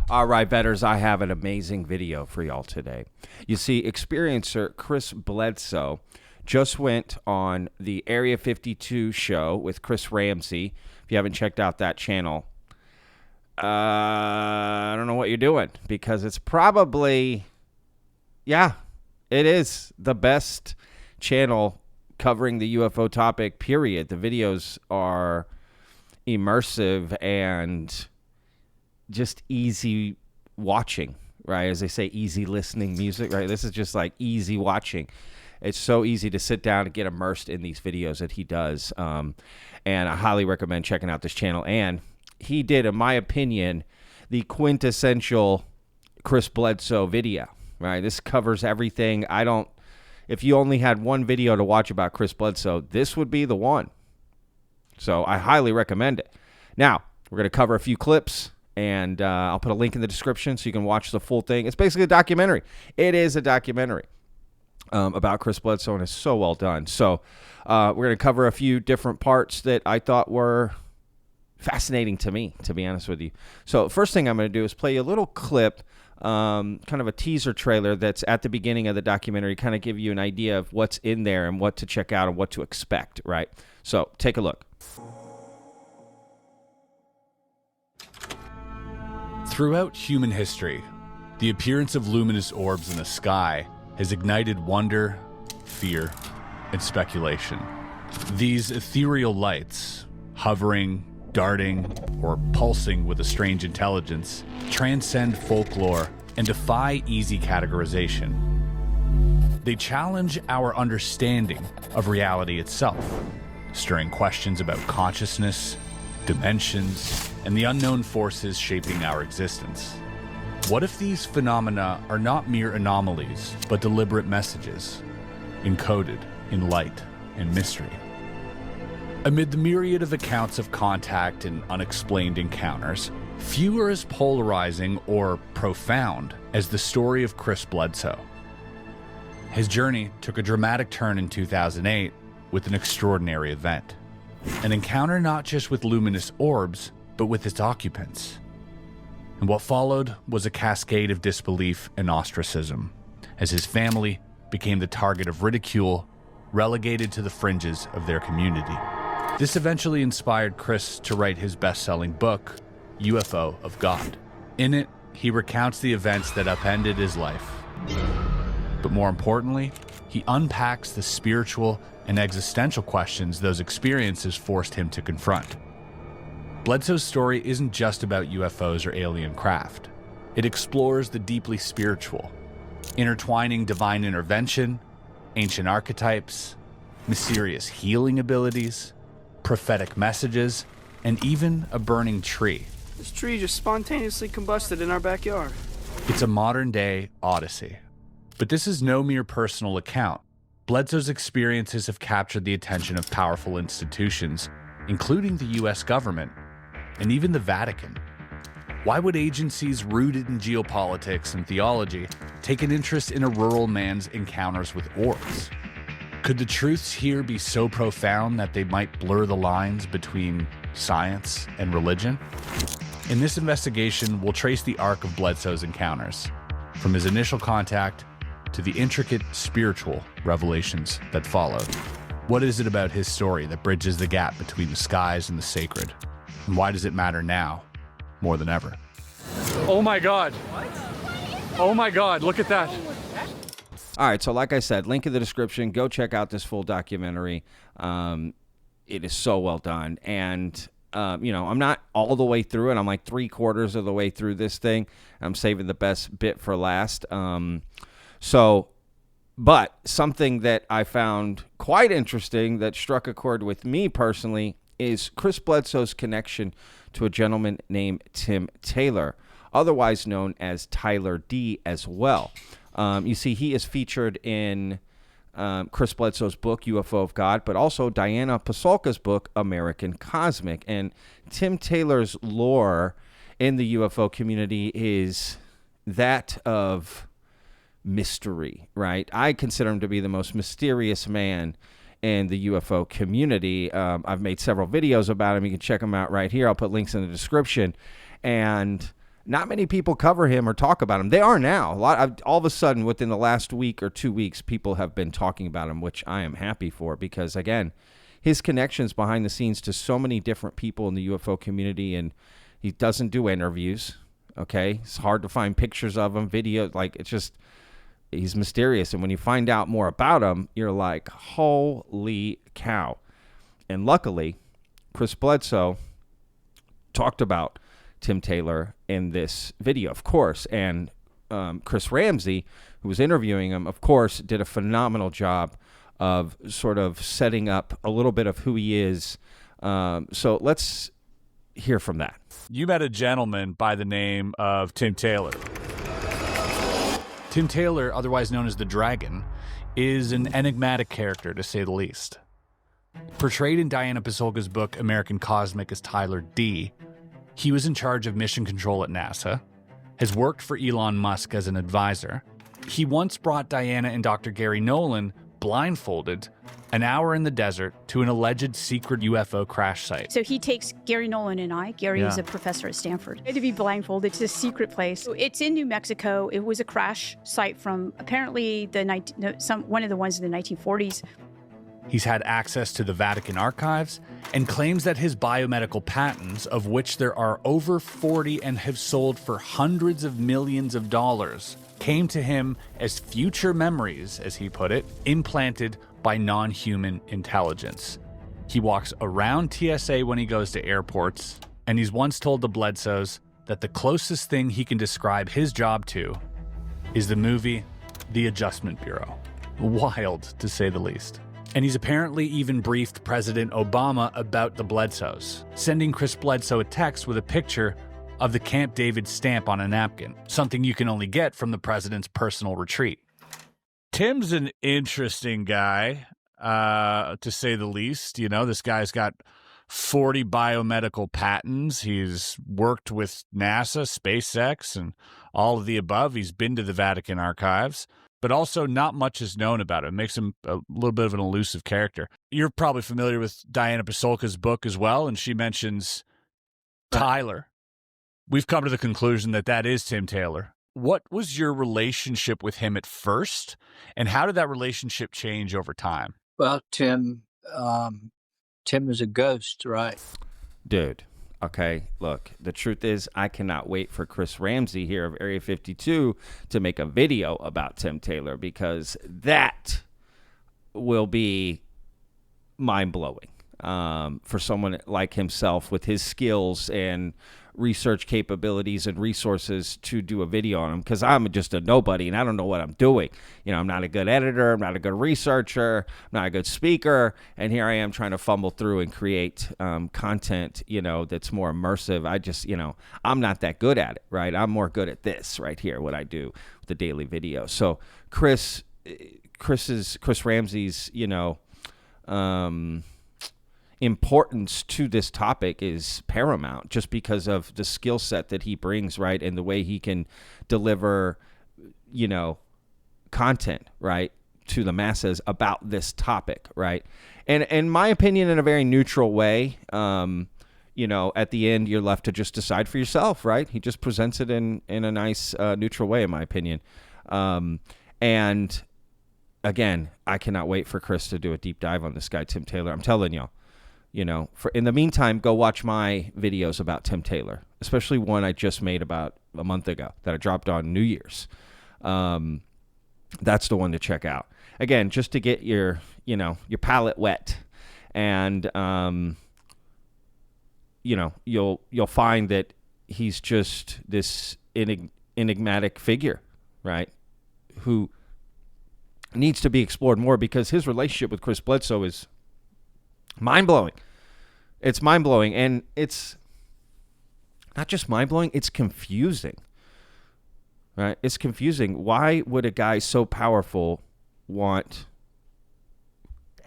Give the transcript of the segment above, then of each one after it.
All right, betters, I have an amazing video for y'all today. You see, experiencer Chris Bledsoe just went on the Area 52 show with Chris Ramsay. If you haven't checked out that channel, I don't know what you're doing, because it's probably, yeah, it is the best channel covering the UFO topic, period. The videos are immersive and just easy watching, right? As they say, easy listening music, right? This is just like easy watching. It's so easy to sit down and get immersed in these videos that he does. And I highly recommend checking out this channel. And he did, in my opinion, the quintessential Chris Bledsoe video, right? This covers everything. If you only had one video to watch about Chris Bledsoe, this would be the one. So I highly recommend it. Now, we're going to cover a few clips, and I'll put a link in the description so you can watch the full thing. It's basically a documentary. It is a documentary about Chris Bledsoe, and it's so well done. So we're going to cover a few different parts that I thought were fascinating to me, to be honest with you. So first thing I'm going to do is play a little clip, kind of a teaser trailer that's at the beginning of the documentary, kind of give you an idea of what's in there and what to check out and what to expect, right? So take a look. Throughout human history, the appearance of luminous orbs in the sky has ignited wonder, fear, and speculation. These ethereal lights, hovering, darting, or pulsing with a strange intelligence, transcend folklore and defy easy categorization. They challenge our understanding of reality itself, stirring questions about consciousness, dimensions, and the unknown forces shaping our existence. What if these phenomena are not mere anomalies, but deliberate messages, encoded in light and mystery? Amid the myriad of accounts of contact and unexplained encounters, few are as polarizing or profound as the story of Chris Bledsoe. His journey took a dramatic turn in 2008 with an extraordinary event. An encounter not just with luminous orbs, but with its occupants. And what followed was a cascade of disbelief and ostracism, as his family became the target of ridicule, relegated to the fringes of their community. This eventually inspired Chris to write his best-selling book, UFO of God. In it, he recounts the events that upended his life. But more importantly, he unpacks the spiritual and existential questions those experiences forced him to confront. Bledsoe's story isn't just about UFOs or alien craft. It explores the deeply spiritual, intertwining divine intervention, ancient archetypes, mysterious healing abilities, prophetic messages, and even a burning tree. This tree just spontaneously combusted in our backyard. It's a modern-day odyssey. But this is no mere personal account. Bledsoe's experiences have captured the attention of powerful institutions, including the US government, and even the Vatican. Why would agencies rooted in geopolitics and theology take an interest in a rural man's encounters with orbs? Could the truths here be so profound that they might blur the lines between science and religion? In this investigation, we'll trace the arc of Bledsoe's encounters, from his initial contact to the intricate spiritual revelations that followed. What is it about his story that bridges the gap between the skies and the sacred? And why does it matter now more than ever? Oh my God. Oh my God, look at that. All right, so like I said, link in the description. Go check out this full documentary. It is so well done. And, I'm not all the way through it. I'm like 3/4 of the way through this thing. I'm saving the best bit for last. But something that I found quite interesting that struck a chord with me personally is Chris Bledsoe's connection to a gentleman named Tim Taylor, otherwise known as Tyler D as well. You see, he is featured in Chris Bledsoe's book, UFO of God, but also Diana Pasulka's book, American Cosmic. And Tim Taylor's lore in the UFO community is that of mystery, right? I consider him to be the most mysterious man in the UFO community. I've made several videos about him. You can check them out right here. I'll put links in the description. And not many people cover him or talk about him. They are now. All of a sudden, within the last week or 2 weeks, people have been talking about him, which I am happy for because, again, his connections behind the scenes to so many different people in the UFO community, and he doesn't do interviews, okay? It's hard to find pictures of him, video, like, it's just, he's mysterious. And when you find out more about him, you're like, holy cow. And luckily, Chris Bledsoe talked about Tim Taylor in this video, of course, and Chris Ramsay, who was interviewing him, of course, did a phenomenal job of sort of setting up a little bit of who he is. So let's hear from that. You met a gentleman by the name of Tim Taylor. Tim Taylor, otherwise known as the Dragon, is an enigmatic character, to say the least. Portrayed in Diana Pasulka's book American Cosmic as Tyler D., he was in charge of mission control at NASA, has worked for Elon Musk as an advisor. He once brought Diana and Dr. Gary Nolan blindfolded an hour in the desert to an alleged secret UFO crash site. So he takes Gary Nolan and I. Gary is a professor at Stanford. To be blindfolded to a secret place. It's in New Mexico. It was a crash site from apparently one of the ones in the 1940s. He's had access to the Vatican archives and claims that his biomedical patents, of which there are over 40 and have sold for hundreds of millions of dollars, came to him as future memories, as he put it, implanted by non-human intelligence. He walks around TSA when he goes to airports, and he's once told the Bledsoes that the closest thing he can describe his job to is the movie The Adjustment Bureau. Wild, to say the least. And he's apparently even briefed President Obama about the Bledsoes, sending Chris Bledsoe a text with a picture of the Camp David stamp on a napkin, something you can only get from the president's personal retreat. Tim's an interesting guy, to say the least. You know, this guy's got 40 biomedical patents. He's worked with NASA, SpaceX, and all of the above. He's been to the Vatican archives. But also not much is known about him. It makes him a little bit of an elusive character. You're probably familiar with Diana Pasulka's book as well, and she mentions Tyler. We've come to the conclusion that that is Tim Taylor. What was your relationship with him at first, and how did that relationship change over time? Well, Tim is a ghost, right? Dude. Okay, look, the truth is I cannot wait for Chris Ramsay here of Area 52 to make a video about Tim Taylor, because that will be mind-blowing for someone like himself with his skills and research capabilities and resources to do a video on him, because I'm just a nobody and I don't know what I'm doing. You know, I'm not a good editor, I'm not a good researcher, I'm not a good speaker, and here I am trying to fumble through and create content, you know, that's more immersive. I just, you know, I'm not that good at it, right? I'm more good at this right here, what I do with the daily video. So Chris Ramsay's, you know, importance to this topic is paramount, just because of the skill set that he brings, right, and the way he can deliver, you know, content, right, to the masses about this topic, right, and in my opinion, in a very neutral way. You know, at the end, you're left to just decide for yourself, right? He just presents it in a nice, neutral way, in my opinion. And again, I cannot wait for Chris to do a deep dive on this guy, Tim Taylor. I'm telling y'all. You know, in the meantime, go watch my videos about Tim Taylor, especially one I just made about a month ago that I dropped on New Year's. That's the one to check out. Again, just to get your, you know, your palate wet, and you know, you'll find that he's just this enigmatic figure, right, who needs to be explored more, because his relationship with Chris Bledsoe is mind-blowing. It's mind-blowing, and it's not just mind-blowing, it's confusing, right? It's confusing. Why would a guy so powerful want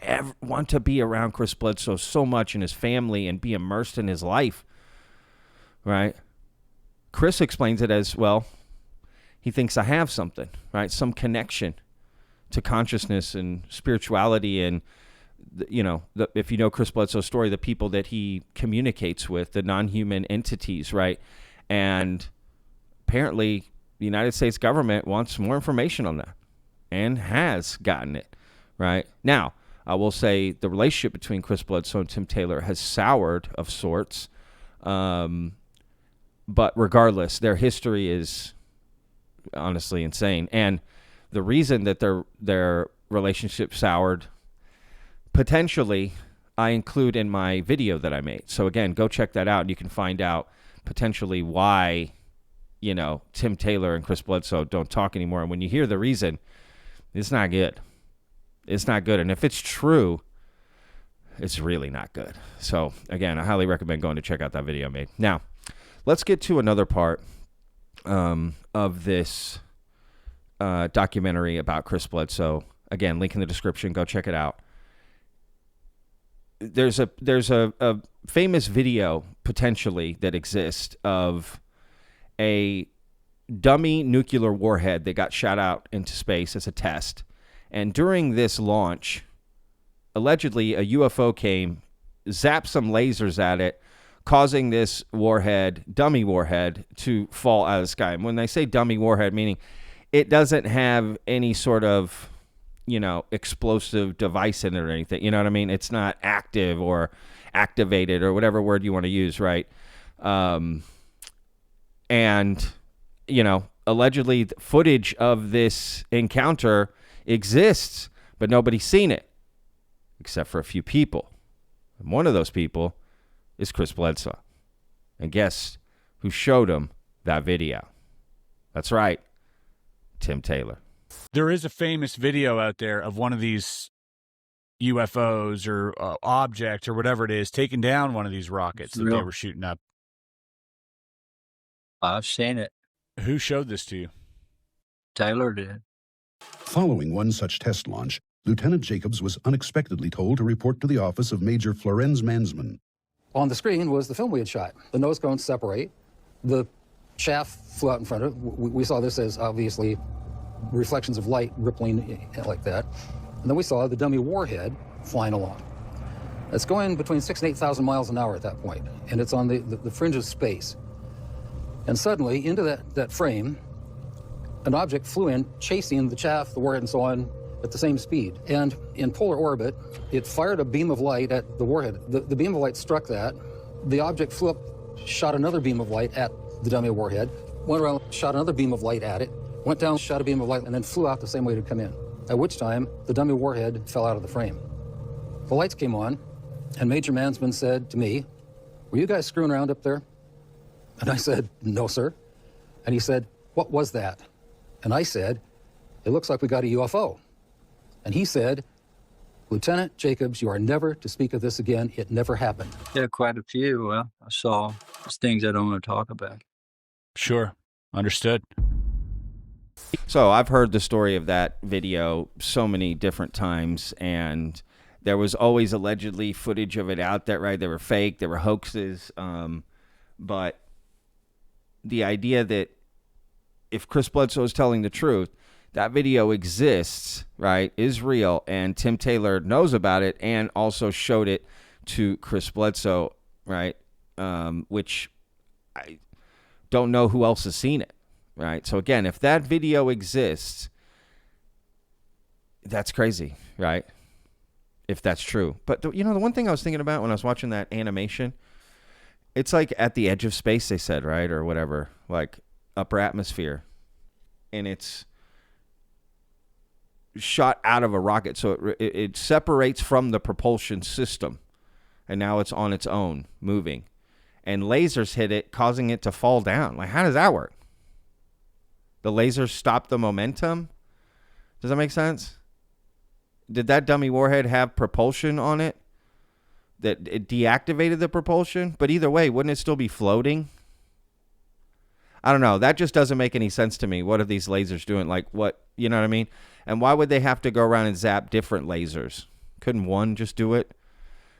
to be around Chris Bledsoe so much in his family and be immersed in his life, right? Chris explains it as, well, he thinks I have something, right? Some connection to consciousness and spirituality, and you know, if you know Chris Bledsoe's story, the people that he communicates with, the non-human entities, right? And apparently the United States government wants more information on that and has gotten it, right? Now, I will say the relationship between Chris Bledsoe and Tim Taylor has soured of sorts. But regardless, their history is honestly insane. And the reason that their relationship soured, potentially, I include in my video that I made. So again, go check that out and you can find out potentially why, you know, Tim Taylor and Chris Bledsoe don't talk anymore. And when you hear the reason, it's not good. It's not good. And if it's true, it's really not good. So again, I highly recommend going to check out that video I made. Now, let's get to another part of this documentary about Chris Bledsoe. Again, link in the description. Go check it out. There's a famous video potentially that exists of a dummy nuclear warhead that got shot out into space as a test. And during this launch, allegedly a UFO came, zapped some lasers at it, causing this warhead, dummy warhead, to fall out of the sky. And when they say dummy warhead, meaning it doesn't have any sort of, you know, explosive device in it or anything. You know what I mean? It's not active or activated or whatever word you want to use, right? And, you know, allegedly footage of this encounter exists, but nobody's seen it except for a few people. And one of those people is Chris Bledsoe. And guess who showed him that video? That's right, Tim Taylor. There is a famous video out there of one of these UFOs or objects or whatever it is taking down one of these rockets that they were shooting up. I've seen it. Who showed this to you? Taylor did. Following one such test launch, Lieutenant Jacobs was unexpectedly told to report to the office of Major Florenz Mansman. On the screen was the film we had shot. The nose cones separate. The shaft flew out in front of it. We saw this as obviously reflections of light rippling like that. And then we saw the dummy warhead flying along. It's going between 6,000 and 8,000 miles an hour at that point, and it's on the fringe of space. And suddenly, into that frame, an object flew in, chasing the chaff, the warhead, and so on, at the same speed. And in polar orbit, it fired a beam of light at the warhead. The beam of light struck that. The object flew up, shot another beam of light at the dummy warhead, went around, shot another beam of light at it, went down, shot a beam of light, and then flew out the same way it had come in. At which time, the dummy warhead fell out of the frame. The lights came on, and Major Mansman said to me, "Were you guys screwing around up there?" And I said, "No, sir." And he said, "What was that?" And I said, "It looks like we got a UFO." And he said, "Lieutenant Jacobs, you are never to speak of this again. It never happened." Yeah, quite a few. Well, I saw things I don't want to talk about. Sure. Understood. So I've heard the story of that video so many different times, and there was always allegedly footage of it out there, right? They were fake, they were hoaxes. But the idea that if Chris Bledsoe is telling the truth, that video exists, right, is real, and Tim Taylor knows about it and also showed it to Chris Bledsoe, right, which I don't know who else has seen it, right? So, again, if that video exists, that's crazy, right, if that's true. But, the one thing I was thinking about when I was watching that animation, it's like at the edge of space, they said, right, or whatever, like upper atmosphere, and it's shot out of a rocket, so it separates from the propulsion system, and now it's on its own, moving, and lasers hit it, causing it to fall down. Like, how does that work? The lasers stop the momentum? Does that make sense? Did that dummy warhead have propulsion on it? That it deactivated the propulsion? But either way, wouldn't it still be floating? I don't know. That just doesn't make any sense to me. What are these lasers doing? Like, what? You know what I mean? And why would they have to go around and zap different lasers? Couldn't one just do it?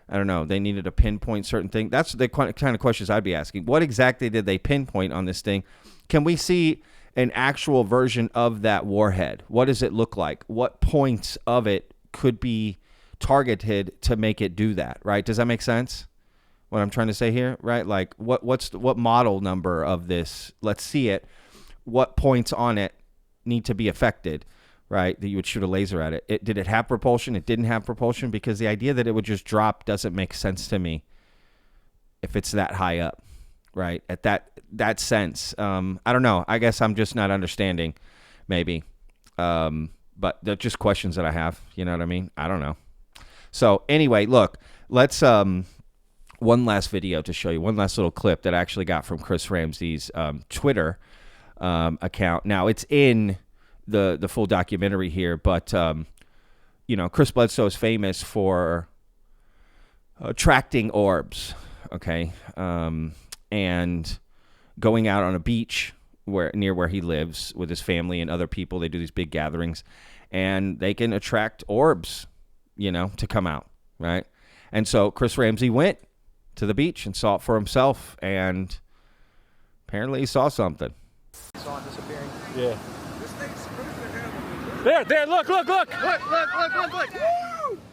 I don't know. They needed to pinpoint certain things. That's the kind of questions I'd be asking. What exactly did they pinpoint on this thing? Can we see an actual version of that warhead? What does it look like? What points of it could be targeted to make it do that, right? Does that make sense? What I'm trying to say here, right? Like, what model number of this? Let's see it. what points on it need to be affected, right? That you would shoot a laser at it. Did it have propulsion? It didn't have propulsion, because the idea that it would just drop doesn't make sense to me if it's that high up, right? At that sense. I don't know. I guess I'm just not understanding, maybe. But they're just questions that I have. You know what I mean? I don't know. So anyway, look, let's one last video to show you, one last little clip that I actually got from Chris Ramsay's Twitter account. Now, it's in the full documentary here, but you know, Chris Bledsoe is famous for tracking orbs, okay, and going out on a beach near where he lives with his family and other people. They do these big gatherings, and they can attract orbs, you know, to come out, right? And so Chris Ramsay went to the beach and saw it for himself, and apparently he saw something. Saw it disappearing. Yeah. There, look. Look. Woo!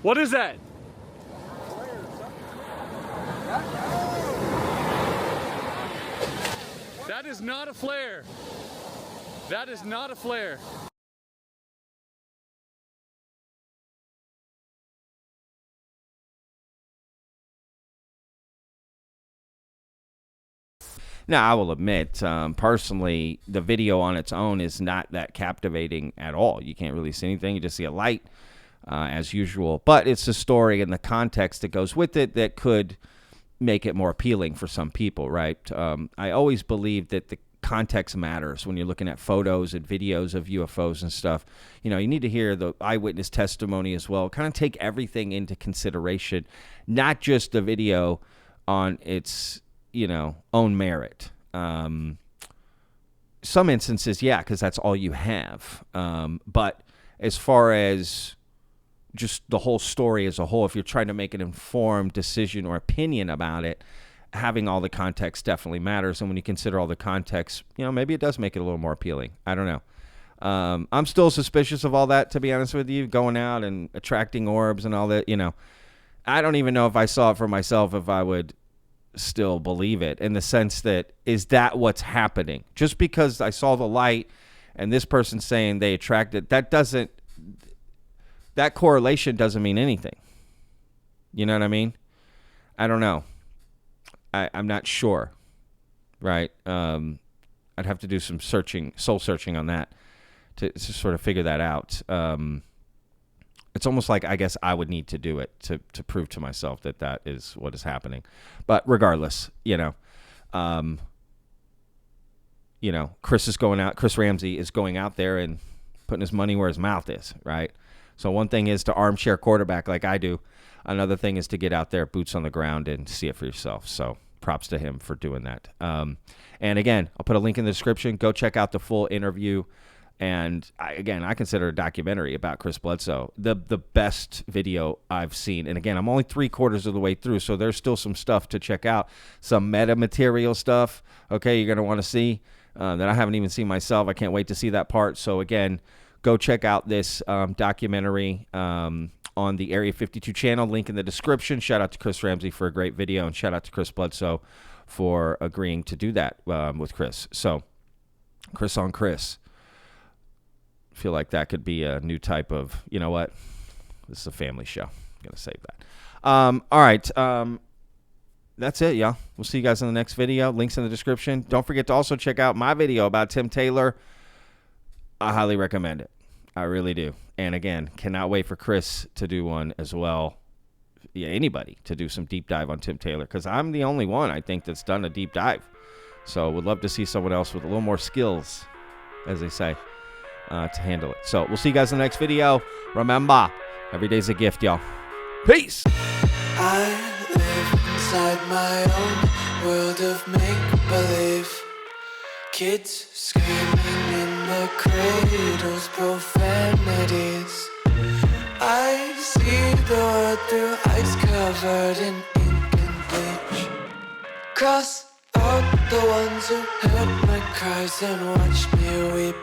What is that? That is not a flare. That is not a flare. Now, I will admit, personally, the video on its own is not that captivating at all. You can't really see anything. You just see a light, as usual. But it's the story and the context that goes with it that could make it more appealing for some people, right? I always believe that the context matters when you're looking at photos and videos of UFOs and stuff. You know, you need to hear the eyewitness testimony as well. Kind of take everything into consideration, not just the video on its, you know, own merit. Some instances, yeah, because that's all you have. But as far as just the whole story as a whole, if you're trying to make an informed decision or opinion about it, having all the context definitely matters. And when you consider all the context, you know, maybe it does make it a little more appealing. I don't know. I'm still suspicious of all that, to be honest with you, going out and attracting orbs and all that. You know, I don't even know if I saw it for myself, if I would still believe it, in the sense that, is that what's happening? Just because I saw the light and this person saying they attracted, that correlation doesn't mean anything. You know what I mean? I don't know. I'm not sure, right? I'd have to do some soul searching on that to sort of figure that out. It's almost like, I guess I would need to do it to prove to myself that that is what is happening. But regardless, you know, Chris Ramsay is going out there and putting his money where his mouth is, right? So one thing is to armchair quarterback like I do. Another thing is to get out there, boots on the ground, and see it for yourself. So props to him for doing that. And again, I'll put a link in the description. Go check out the full interview. And I consider a documentary about Chris Bledsoe the best video I've seen. And again, I'm only 3/4 of the way through, so there's still some stuff to check out. Some meta material stuff, okay, you're going to want to see that I haven't even seen myself. I can't wait to see that part. So again, go check out this documentary on the Area 52 channel. Link in the description. Shout out to Chris Ramsay for a great video, and shout out to Chris Bledsoe for agreeing to do that with Chris. So Chris on Chris. Feel like that could be a new type of, you know what? This is a family show. I'm going to save that. All right. That's it, y'all. We'll see you guys in the next video. Links in the description. Don't forget to also check out my video about Tim Taylor. I highly recommend it. I really do. And again, cannot wait for Chris to do one as well. Yeah, anybody to do some deep dive on Tim Taylor, because I'm the only one, I think, that's done a deep dive. So would love to see someone else with a little more skills, as they say, to handle it. So we'll see you guys in the next video. Remember, every day's a gift, y'all. Peace. I live inside my own world of make-believe. Kids screaming in the cradles, profanities. I see the world through ice covered in ink and bleach. Cross out the ones who heard my cries and watched me weep.